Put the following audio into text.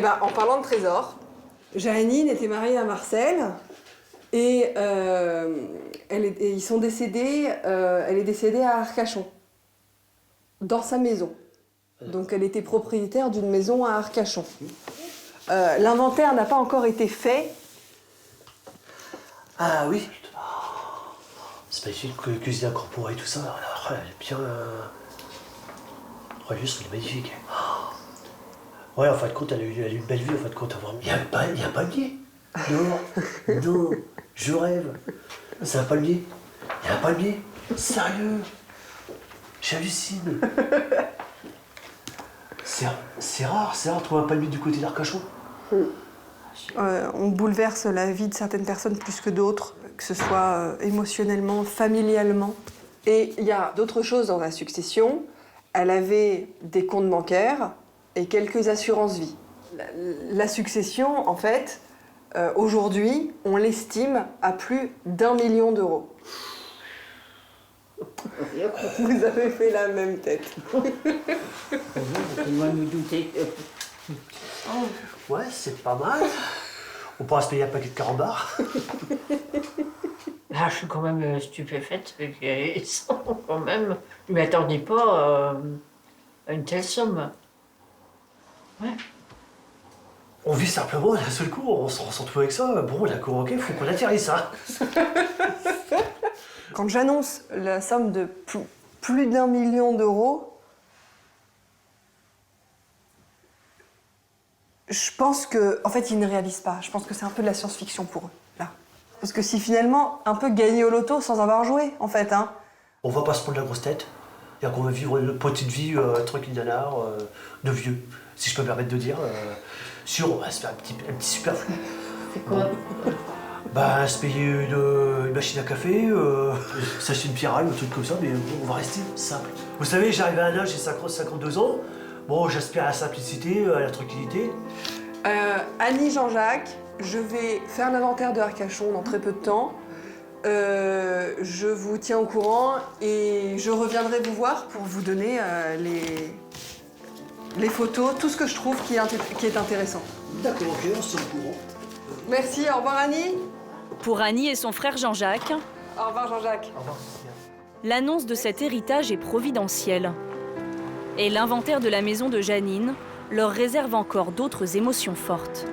En parlant de trésor, Janine était mariée à Marcel et ils sont décédés, elle est décédée à Arcachon, dans sa maison. Donc elle était propriétaire d'une maison à Arcachon. L'inventaire n'a pas encore été fait. Ah oui. C'est pas une cuisine incorporée, tout ça. Alors, elle est bien... Juste, elle est magnifique. Ouais, en fin de compte, elle a eu une belle vie, en fin de compte. Il y a un palmier. Non, non, je rêve. C'est un palmier. Il y a un palmier. Sérieux. J'hallucine. C'est rare de trouver un palmier du côté d'Arcachon. On bouleverse la vie de certaines personnes plus que d'autres, que ce soit émotionnellement, familialement. Et il y a d'autres choses dans la succession. Elle avait des comptes bancaires et quelques assurances-vie. La succession, en fait, aujourd'hui, on l'estime à plus d'1 million d'euros. Vous avez fait la même tête. On va nous douter. Ouais, c'est pas mal. On pourra se payer un paquet de carambars. Là, je suis quand même stupéfaite. Quand même, je ne m'attendais pas à une telle somme. Ouais. On vit simplement d'un seul coup, on se retrouve avec ça. Bon, la ok, faut qu'on atterrisse, hein. Quand j'annonce la somme de plus d'1 million d'euros, je pense qu'en fait, ils ne réalisent pas. Je pense que c'est un peu de la science-fiction pour eux, là. Parce que si finalement, un peu gagner au loto sans avoir joué, en fait, hein. On va pas se prendre la grosse tête. Et qu'on va vivre une petite vie tranquille nanar, de vieux, si je peux me permettre de dire. On va se faire un petit superflu. C'est quoi? Se payer une machine à café, s'acheter une pierre ou un truc comme ça, mais bon, on va rester simple. Vous savez, j'arrive à un âge, j'ai 52 ans. Bon, j'aspire à la simplicité, à la tranquillité. Annie, Jean-Jacques, je vais faire l'inventaire de Arcachon dans très peu de temps. Je vous tiens au courant et je reviendrai vous voir pour vous donner les photos, tout ce que je trouve qui est intéressant. D'accord, ok, on se tient au courant. Merci, au revoir Annie. Pour Annie et son frère Jean-Jacques, Au revoir Jean-Jacques. Au revoir, Cécilia. l'annonce de cet héritage est providentielle. Et l'inventaire de la maison de Janine leur réserve encore d'autres émotions fortes.